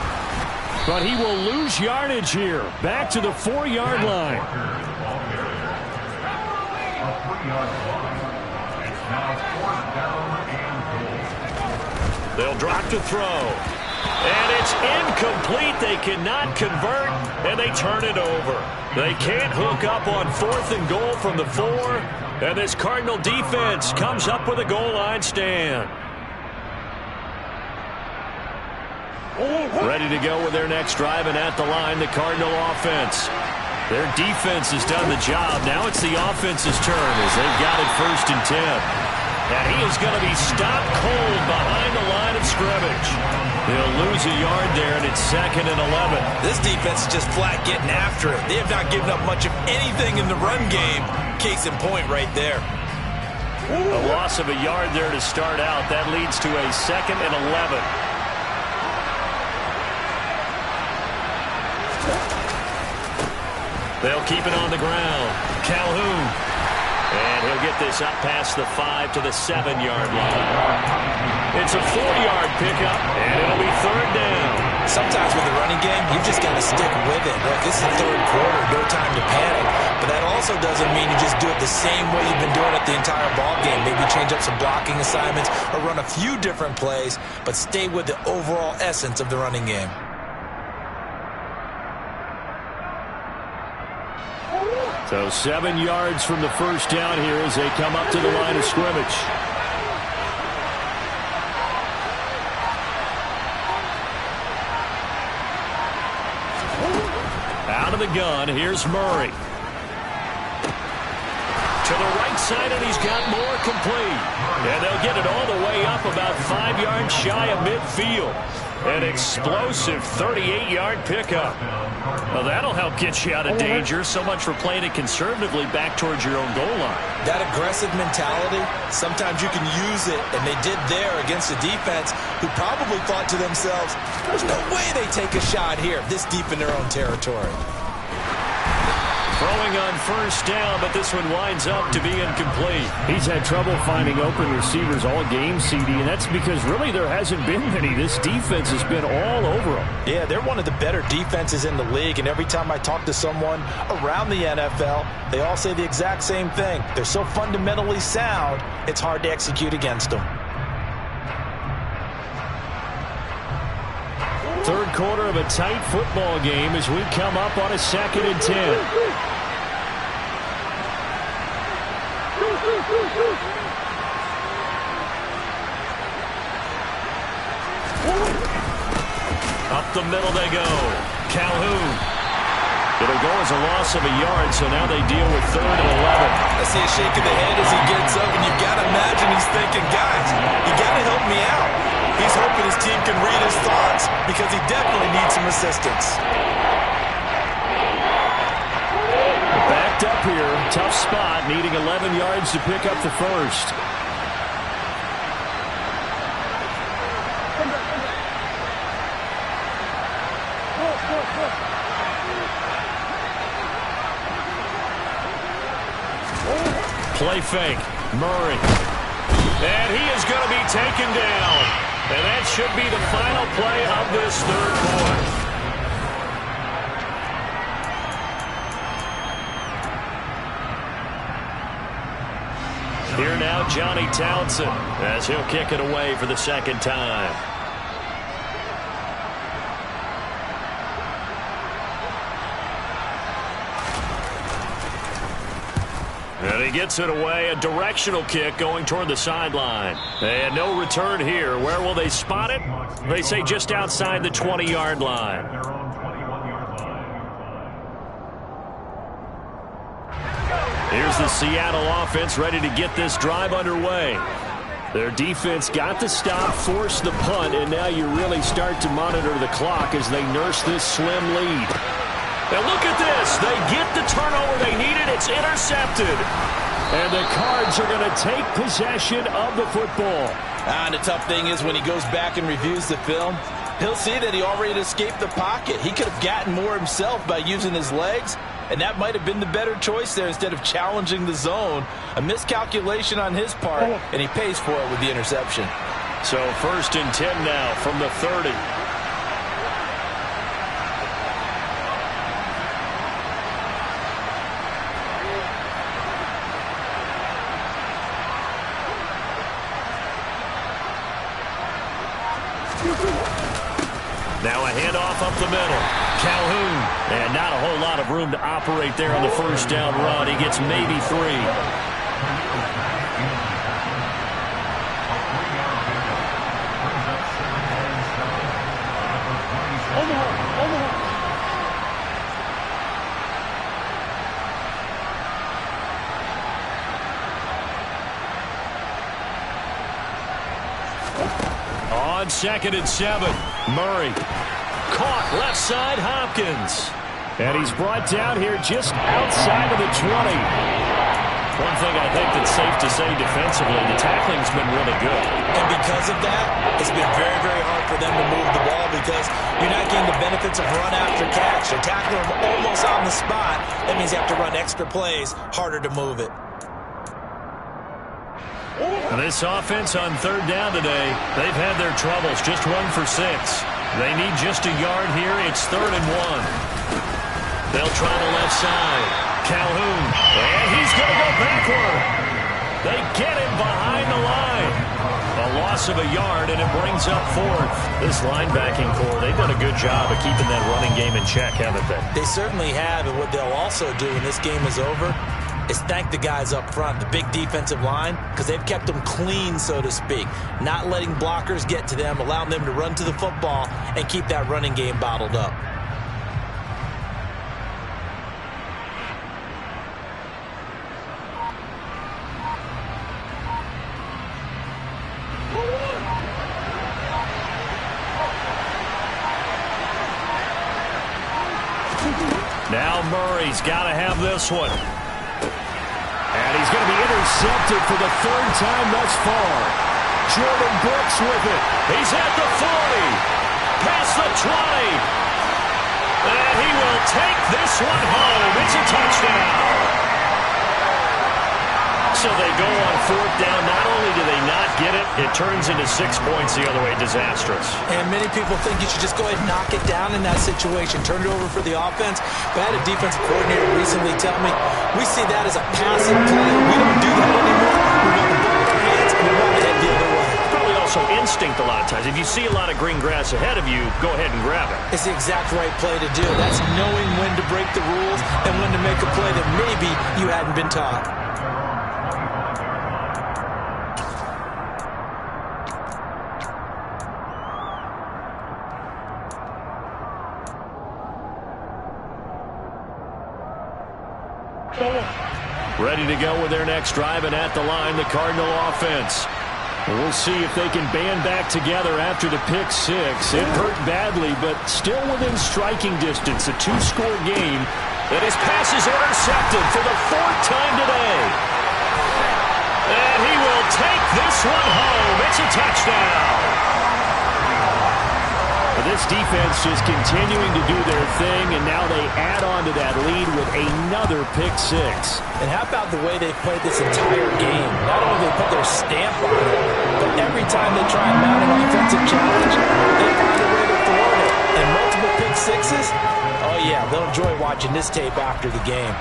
[SPEAKER 1] But he will lose yardage here. Back to the 4-yard line. They'll drop to throw. And it's incomplete. They cannot convert, and they turn it over. They can't hook up on 4th and goal from the 4. And this Cardinal defense comes up with a goal line stand. Ready to go with their next drive, and at the line, the Cardinal offense. Their defense has done the job. Now it's the offense's turn as they've got it 1st and 10. And he is going to be stopped cold behind the line of scrimmage. He'll lose a yard there, and it's 2nd and 11.
[SPEAKER 3] This defense is just flat getting after it. They have not given up much of anything in the run game. Case in point right there.
[SPEAKER 1] A loss of a yard there to start out. That leads to a 2nd and 11. They'll keep it on the ground. Calhoun. And he'll get this up past the 5 to the 7-yard line. It's a 4-yard pickup, and it'll be 3rd down.
[SPEAKER 3] Sometimes with the running game, you just got to stick with it. Look, this is the 3rd quarter, no time to panic. But that also doesn't mean you just do it the same way you've been doing it the entire ball game. Maybe change up some blocking assignments or run a few different plays, but stay with the overall essence of the running game.
[SPEAKER 1] So 7 yards from the first down here as they come up to the line of scrimmage. Out of the gun, here's Murray. To the right side, and he's got more complete. And they'll get it all the way up about 5 yards shy of midfield. An explosive 38-yard pickup. Well, that'll help get you out of danger. So much for playing it conservatively back towards your own goal line.
[SPEAKER 3] That aggressive mentality, sometimes you can use it, and they did there against a defense who probably thought to themselves, there's no way they take a shot here this deep in their own territory.
[SPEAKER 1] Throwing on first down, but this one winds up to be incomplete. He's had trouble finding open receivers all game, CD, and that's because really there hasn't been many. This defense has been all over them.
[SPEAKER 4] Yeah, they're one of the better defenses in the league, and every time I talk to someone around the NFL, they all say the exact same thing. They're so fundamentally sound, it's hard to execute against them.
[SPEAKER 1] 3rd quarter of a tight football game as we come up on a 2nd and 10. Up the middle they go. Calhoun. It'll go as a loss of a yard, so now they deal with 3rd and 11.
[SPEAKER 3] I see a shake of the head as he gets up, and you've got to imagine he's thinking, guys, you got to help me out. He's hoping his team can read his thoughts because he definitely needs some assistance.
[SPEAKER 1] Backed up here, tough spot, needing 11 yards to pick up the first. Play fake, Murray. And he is going to be taken down. And that should be the final play of this 3rd quarter. Here now, Johnny Townsend, as he'll kick it away for the 2nd time. And he gets it away, a directional kick going toward the sideline. And no return here. Where will they spot it? They say just outside the 20-yard line. Here's the Seattle offense ready to get this drive underway. Their defense got the stop, forced the punt, and now you really start to monitor the clock as they nurse this slim lead. And look at this. They get the turnover they needed. It's intercepted. And the Cards are going to take possession of the football.
[SPEAKER 4] And the tough thing is when he goes back and reviews the film, he'll see that he already escaped the pocket. He could have gotten more himself by using his legs, and that might have been the better choice there instead of challenging the zone. A miscalculation on his part, and he pays for it with the interception.
[SPEAKER 1] So 1st and 10 now from the 30. Now a handoff up the middle. Calhoun. And not a whole lot of room to operate there on the first down run. He gets maybe 3. On 2nd and 7, Murray. Caught left side, Hopkins. And he's brought down here just outside of the 20. One thing I think that's safe to say defensively, the tackling's been really good.
[SPEAKER 3] And because of that, it's been very, very hard for them to move the ball because you're not getting the benefits of run after catch. They're tackling them almost on the spot. That means you have to run extra plays, harder to move it.
[SPEAKER 1] This offense on 3rd down today, they've had their troubles. Just 1 for 6. They need just a yard here. It's 3rd and 1. They'll try the left side. Calhoun. And he's going to go backward. They get him behind the line. A loss of a yard, and it brings up 4th. This linebacking core, they've done a good job of keeping that running game in check, haven't they?
[SPEAKER 3] They certainly have, and what they'll also do when this game is over is thank the guys up front, the big defensive line, because they've kept them clean, so to speak. Not letting blockers get to them, allowing them to run to the football and keep that running game bottled up.
[SPEAKER 1] Now Murray's got to have this one. And he's going to be intercepted for the 3rd time thus far. Jordan Brooks with it. He's at the 40. Past the 20. And he will take this one home. It's a touchdown. So they go on 4th down. Not only do they not get it, it turns into 6 points the other way. Disastrous.
[SPEAKER 3] And many people think you should just go ahead and knock it down in that situation. Turn it over for the offense. But I had a defensive coordinator recently tell me, we see that as a passive play. We don't do that anymore. We want the ball in our hands, and we want to head the other way.
[SPEAKER 1] Probably also instinct a lot of times. If you see a lot of green grass ahead of you, go ahead and grab it.
[SPEAKER 3] It's the exact right play to do. That's knowing when to break the rules and when to make a play that maybe you hadn't been taught.
[SPEAKER 1] Ready to go with their next drive, and at the line, the Cardinal offense. We'll see if they can band back together after the pick 6. It hurt badly, but still within striking distance. A 2-score game. And his pass is intercepted for the 4th time today. And he will take this one home. It's a touchdown. This defense just continuing to do their thing, and now they add on to that lead with another pick 6.
[SPEAKER 3] And how about the way they played this entire game? Not only they put their stamp on it, but every time they try and mount an offensive challenge, they find a way to thwart it. And multiple pick 6s? Oh yeah, they'll enjoy watching this tape after the game.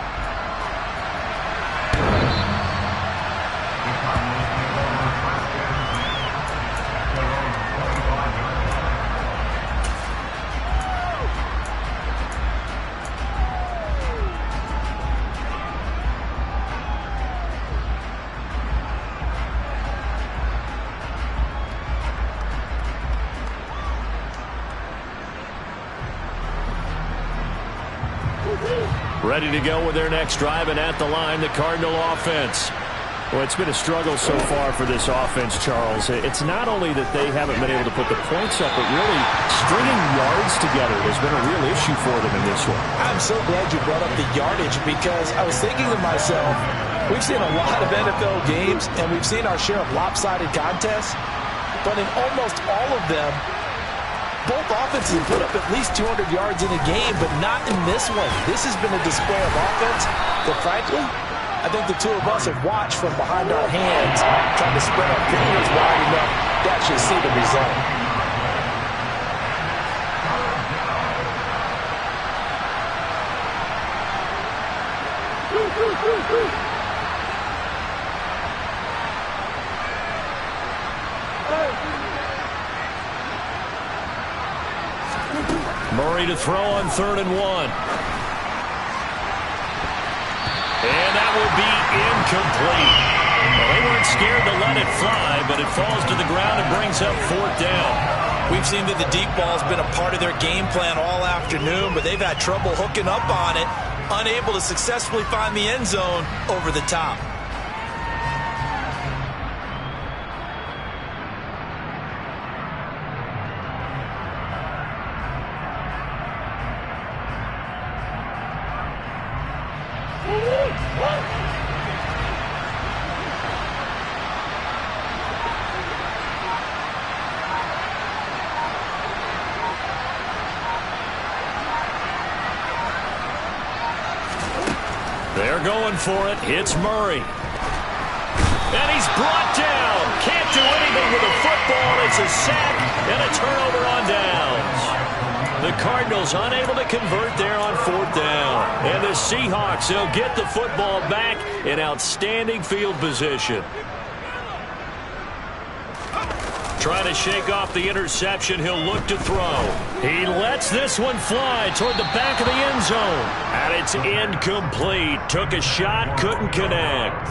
[SPEAKER 1] Ready to go with their next drive, and at the line, the Cardinal offense. Well, it's been a struggle so far for this offense, Charles. It's not only that they haven't been able to put the points up, but really stringing yards together has been a real issue for them in this one.
[SPEAKER 3] I'm so glad you brought up the yardage, because I was thinking to myself, we've seen a lot of NFL games, and we've seen our share of lopsided contests, but in almost all of them,
[SPEAKER 4] Both offenses have put up at least 200 yards in a game, but not in this one. This has been a display of offense that, frankly, I think the two of us have watched from behind our hands, trying to spread our fingers wide enough to actually see the result.
[SPEAKER 1] Murray to throw on 3rd and 1. And that will be incomplete. Well, they weren't scared to let it fly, but it falls to the ground and brings up 4th down.
[SPEAKER 4] We've seen that the deep ball has been a part of their game plan all afternoon, but they've had trouble hooking up on it, unable to successfully find the end zone over the top.
[SPEAKER 1] They're going for it. It's Murray. And he's brought down. Can't do anything with the football. It's a sack and a turnover on downs. The Cardinals unable to convert there on 4th down. And the Seahawks, they'll get the football back in outstanding field position. Trying to shake off the interception. He'll look to throw. He lets this one fly toward the back of the end zone. And it's incomplete. Took a shot, couldn't connect.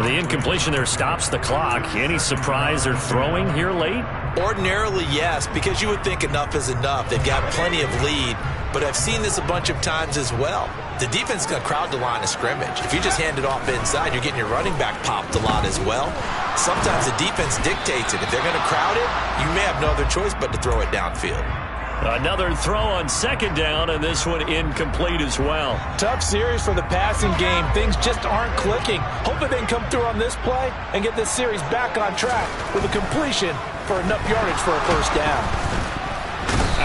[SPEAKER 1] The incompletion there stops the clock. Any surprise they're throwing here late?
[SPEAKER 3] Ordinarily, yes, because you would think enough is enough. They've got plenty of lead, but I've seen this a bunch of times as well. The defense is going to crowd the line of scrimmage. If you just hand it off inside, you're getting your running back popped a lot as well. Sometimes the defense dictates it. If they're going to crowd it, you may have no other choice but to throw it downfield.
[SPEAKER 1] Another throw on 2nd down, and this one incomplete as well.
[SPEAKER 4] Tough series for the passing game. Things just aren't clicking. Hoping they can come through on this play and get this series back on track with a completion for enough yardage for a 1st down.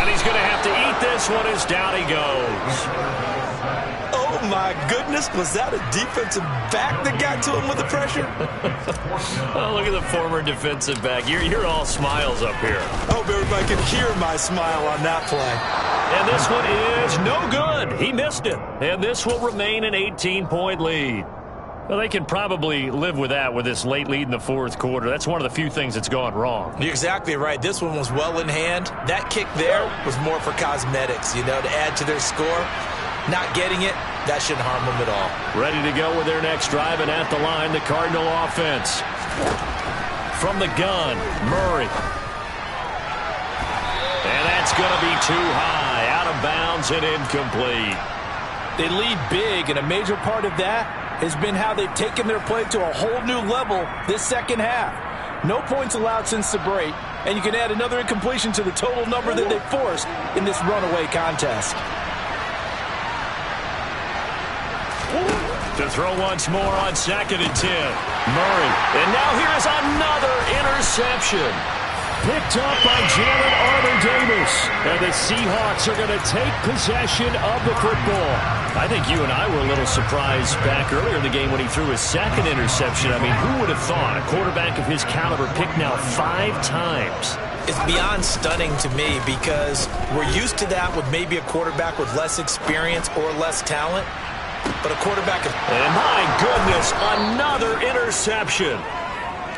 [SPEAKER 1] And he's going to have to eat this one as down he goes.
[SPEAKER 3] Oh, my goodness. Was that a defensive back that got to him with the pressure?
[SPEAKER 1] Oh, look at the former defensive back. You're all smiles up here.
[SPEAKER 3] I hope everybody can hear my smile on that play.
[SPEAKER 1] And this one is no good. He missed it. And this will remain an 18-point lead. Well, they can probably live with that with this late lead in the 4th quarter. That's one of the few things that's gone wrong.
[SPEAKER 3] You're exactly right. This one was well in hand. That kick there was more for cosmetics, to add to their score. Not getting it, that shouldn't harm them at all.
[SPEAKER 1] Ready to go with their next drive, and at the line, the Cardinal offense. From the gun, Murray. And that's going to be too high, out of bounds and incomplete.
[SPEAKER 4] They lead big, and a major part of that has been how they've taken their play to a whole new level this 2nd half. No points allowed since the break, and you can add another incompletion to the total number that they forced in this runaway contest.
[SPEAKER 1] To throw once more on 2nd and 10. Murray. And now here is another interception. Picked up by Jalen Armour-Davis. And the Seahawks are going to take possession of the football. I think you and I were a little surprised back earlier in the game when he threw his 2nd interception. I mean, who would have thought a quarterback of his caliber picked now 5 times?
[SPEAKER 3] It's beyond stunning to me because we're used to that with maybe a quarterback with less experience or less talent. But a quarterback is...
[SPEAKER 1] And my goodness, another interception.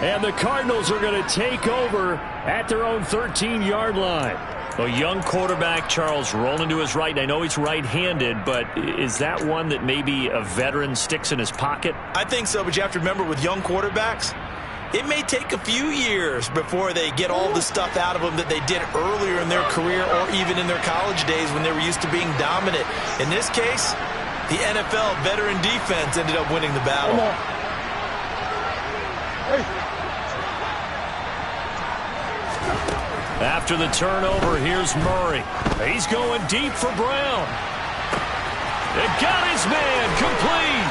[SPEAKER 1] And the Cardinals are going to take over at their own 13-yard line. A young quarterback, Charles, rolling to his right. I know he's right-handed, but is that one that maybe a veteran sticks in his pocket?
[SPEAKER 3] I think so, but you have to remember with young quarterbacks, it may take a few years before they get all the stuff out of them that they did earlier in their career or even in their college days when they were used to being dominant. In this case, the NFL veteran defense ended up winning the battle.
[SPEAKER 1] After the turnover, here's Murray. He's going deep for Brown. It got his man complete.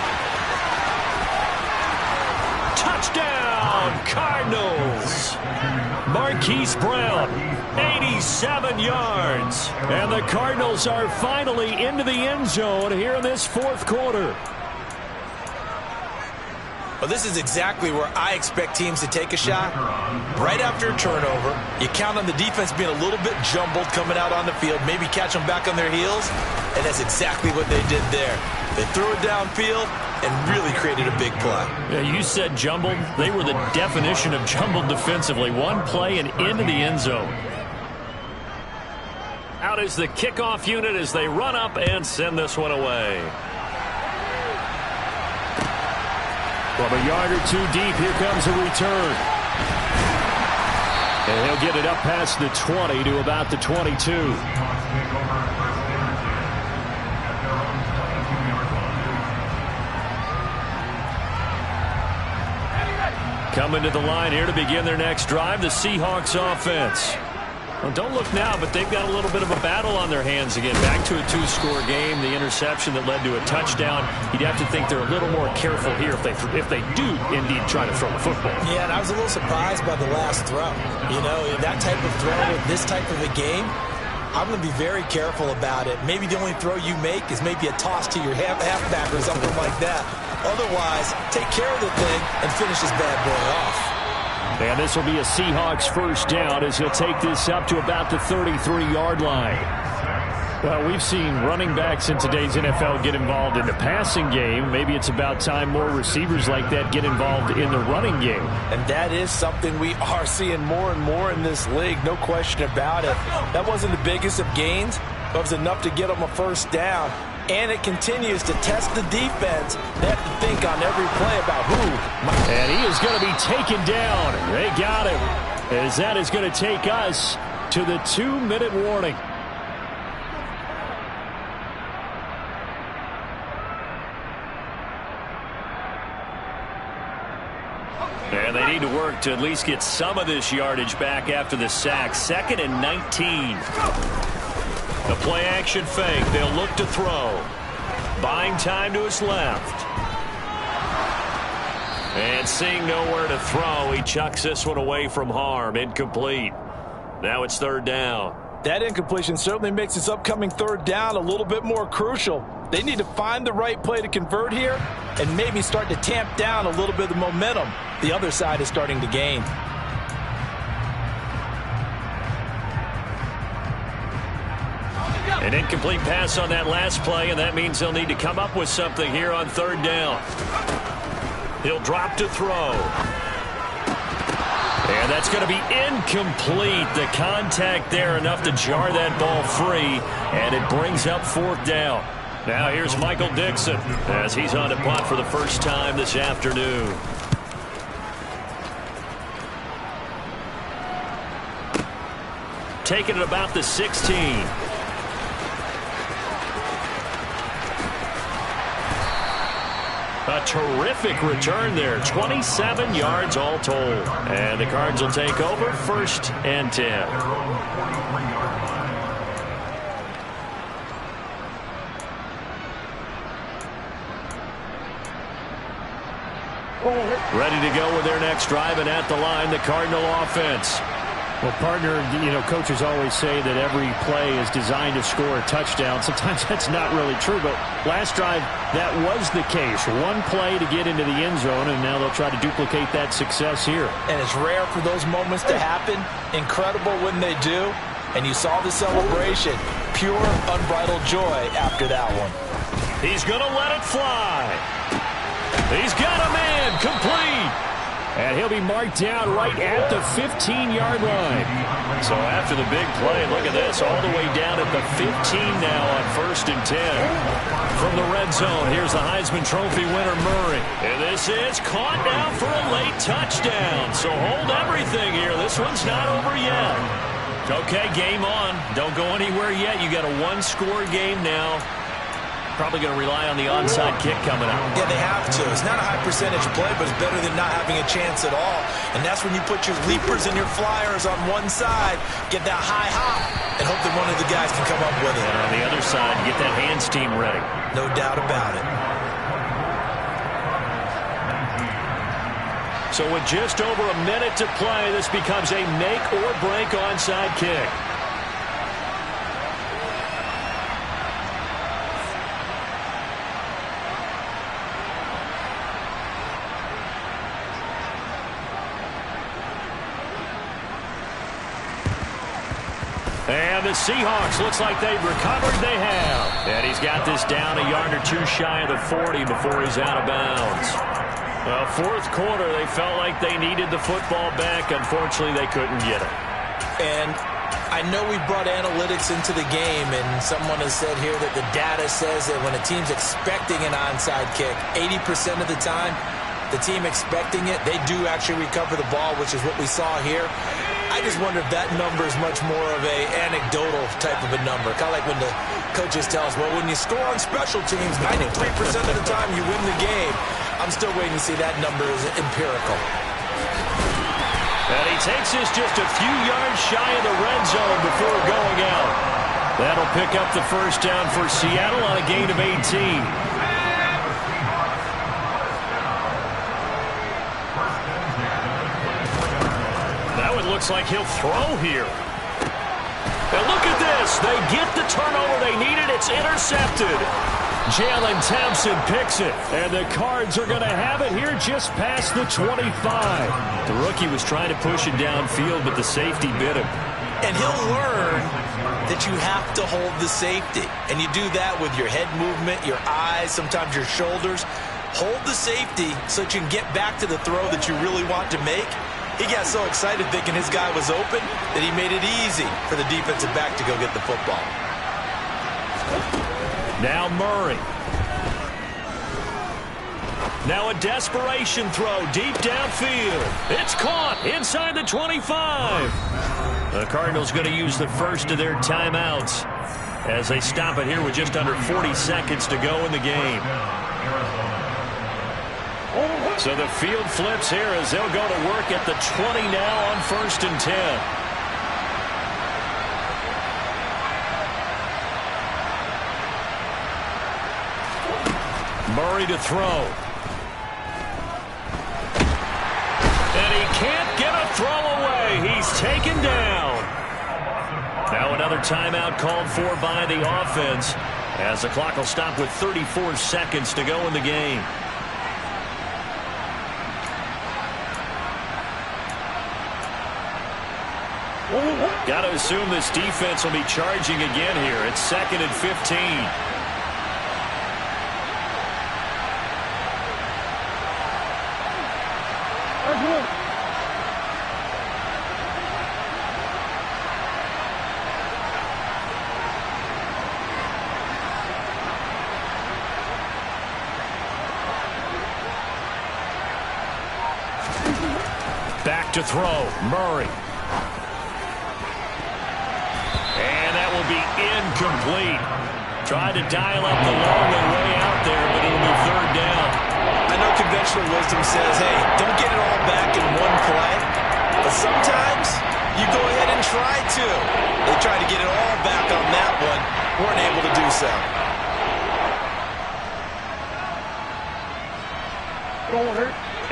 [SPEAKER 1] Touchdown. touchdown, Cardinals. Marquise Brown, 87 yards. And the Cardinals are finally into the end zone here in this fourth quarter.
[SPEAKER 3] Well, this is exactly where I expect teams to take a shot. Right after a turnover, you count on the defense being a little bit jumbled coming out on the field, maybe catch them back on their heels, and that's exactly what they did there. They threw it downfield and really created a big play.
[SPEAKER 1] Yeah, you said jumbled. They were the definition of jumbled defensively. One play and into the end zone. Out is the kickoff unit as they run up and send this one away. From a yard or two deep, here comes a return. And he'll get it up past the 20 to about the 22. Coming to the line here to begin their next drive, the Seahawks offense. Well, don't look now, but they've got a little bit of a battle on their hands again. Back to a two-score game, the interception that led to a touchdown. You'd have to think they're a little more careful here if they do indeed try to throw the football.
[SPEAKER 3] Yeah, and I was a little surprised by the last throw. You know, that type of throw with this type of a game, I'm going to be very careful about it. Maybe the only throw you make is maybe a toss to your halfback or something like that. Otherwise, take care of the thing and finish this bad boy off.
[SPEAKER 1] And this will be a Seahawks first down as he'll take this up to about the 33-yard line. Well, we've seen running backs in today's NFL get involved in the passing game. Maybe it's about time more receivers like that get involved in the running game.
[SPEAKER 4] And that is something we are seeing more and more in this league, no question about it. That wasn't the biggest of gains, but it was enough to get them a first down. And it continues to test the defense. They have to think on every play about who.
[SPEAKER 1] And he is going to be taken down. They got him. As that is going to take us to the 2-minute warning. And they need to work to at least get some of this yardage back after the sack. 2nd and 19. The play action fake. They'll look to throw. Buying time to his left. And seeing nowhere to throw, he chucks this one away from harm. Incomplete. Now it's 3rd down.
[SPEAKER 4] That incompletion certainly makes this upcoming 3rd down a little bit more crucial. They need to find the right play to convert here and maybe start to tamp down a little bit of the momentum the other side is starting to gain.
[SPEAKER 1] An incomplete pass on that last play, and that means they'll need to come up with something here on 3rd down. He'll drop to throw. And that's going to be incomplete. The contact there enough to jar that ball free, and it brings up 4th down. Now here's Michael Dixon as he's on to punt for the first time this afternoon. Taking it about the 16. A terrific return there. 27 yards all told. And the Cards will take over 1st and 10. Ready to go with their next drive, and at the line, the Cardinal offense. Well, partner, you know, coaches always say that every play is designed to score a touchdown. Sometimes that's not really true, but last drive, that was the case. One play to get into the end zone, and now they'll try to duplicate that success here.
[SPEAKER 4] And it's rare for those moments to happen. Incredible when they do. And you saw the celebration. Pure, unbridled joy after that one.
[SPEAKER 1] He's going to let it fly. He's got a man complete. And he'll be marked down right at the 15-yard line. So after the big play, look at this, all the way down at the 15 now on 1st and 10. From the red zone, here's the Heisman Trophy winner, Murray. And this is caught now for a late touchdown. So hold everything here. This one's not over yet. Okay, game on. Don't go anywhere yet. You got a one-score game now. Probably going to rely on the onside kick coming up.
[SPEAKER 3] Yeah, they have to. It's not a high percentage play, but it's better than not having a chance at all. And that's when you put your leapers and your flyers on one side, get that high hop, and hope that one of the guys can come up with it.
[SPEAKER 1] And on the other side, get that hands team ready.
[SPEAKER 3] No doubt about it.
[SPEAKER 1] So with just over a minute to play, this becomes a make-or-break onside kick. And the Seahawks, looks like they've recovered. They have. And he's got this down a yard or two shy of the 40 before he's out of bounds. Fourth quarter, they felt like they needed the football back. Unfortunately, they couldn't get it.
[SPEAKER 3] And I know we brought analytics into the game, and someone has said here that the data says that when a team's expecting an onside kick, 80% of the time, the team expecting it, they do actually recover the ball, which is what we saw here. I just wonder if that number is much more of a anecdotal type of a number. Kind of like when the coaches tell us, well, when you score on special teams, 93% of the time you win the game. I'm still waiting to see that number is empirical.
[SPEAKER 1] And he takes this just a few yards shy of the red zone before going out. That'll pick up the first down for Seattle on a gain of 18. Looks like he'll throw here. And look at this. They get the turnover they needed. It's intercepted. Jalen Thompson picks it. And the Cards are going to have it here just past the 25. The rookie was trying to push it downfield, but the safety bit him.
[SPEAKER 3] And he'll learn that you have to hold the safety. And you do that with your head movement, your eyes, sometimes your shoulders. Hold the safety so that you can get back to the throw that you really want to make. He got so excited thinking his guy was open that he made it easy for the defensive back to go get the football.
[SPEAKER 1] Now Murray. Now a desperation throw deep downfield. It's caught inside the 25. The Cardinals going to use the first of their timeouts as they stop it here with just under 40 seconds to go in the game. So the field flips here as they'll go to work at the 20 now on 1st and 10. Murray to throw. And he can't get a throw away. He's taken down. Now another timeout called for by the offense as the clock will stop with 34 seconds to go in the game. Got to assume this defense will be charging again here. It's 2nd and 15. Back to throw. Murray. Be incomplete. Tried to dial up the long way out there, but it'll be 3rd down.
[SPEAKER 3] I know conventional wisdom says, hey, don't get it all back in one play. But sometimes you go ahead and try to. They tried to get it all back on that one. Weren't able to do so.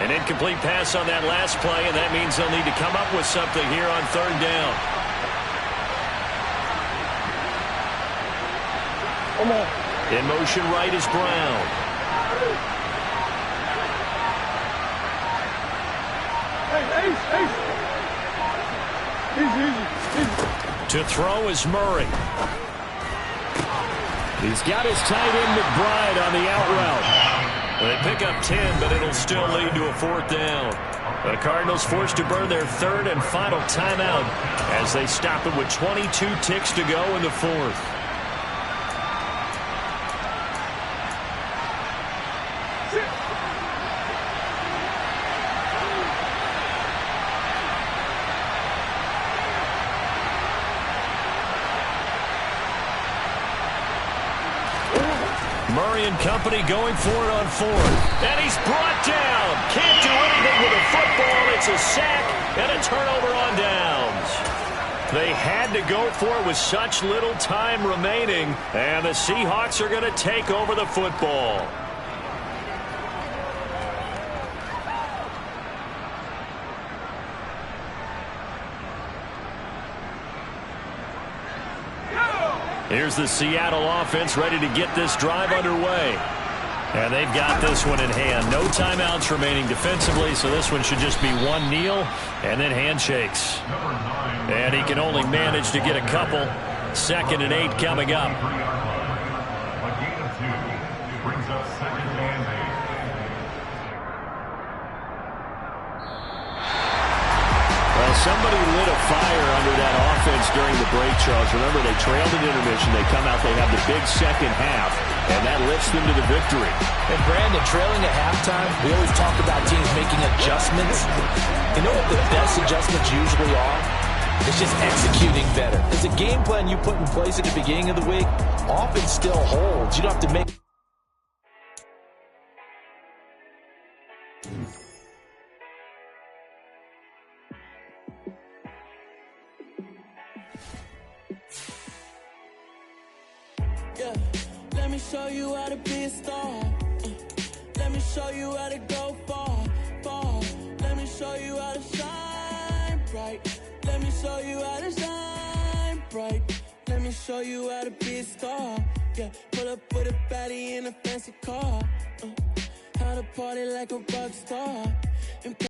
[SPEAKER 1] An incomplete pass on that last play, and that means they'll need to come up with something here on 3rd down. In motion right is Brown. To throw is Murray. He's got his tight end McBride on the out route. They pick up 10, but it'll still lead to a 4th down. The Cardinals forced to burn their 3rd and final timeout as they stop it with 22 ticks to go in the 4th. Murray and company going for it on 4th. And he's brought down. Can't do anything with a football. It's a sack and a turnover on downs. They had to go for it with such little time remaining. And the Seahawks are going to take over the football. Here's the Seattle offense ready to get this drive underway. And they've got this one in hand. No timeouts remaining defensively, so this one should just be one kneel and then handshakes. And he can only manage to get a couple. 2nd and 8 coming up. Well, somebody lit a fire under that offense during the break, Charles. Remember, they trailed at intermission. They come out, they have the big second half, and that lifts them to the victory.
[SPEAKER 4] And Brandon, trailing at halftime, we always talk about teams making adjustments. You know what the best adjustments usually are? It's just executing better. It's a game plan you put in place at the beginning of the week often still holds. You don't have to make...
[SPEAKER 5] Yeah, let me show you how to be a star. Let me show you how to go far, far. Let me show you how to shine bright. Let me show you how to shine bright. Let me show you how to be a star. Yeah, pull up with a baddie in a fancy car. How to party like a rock star.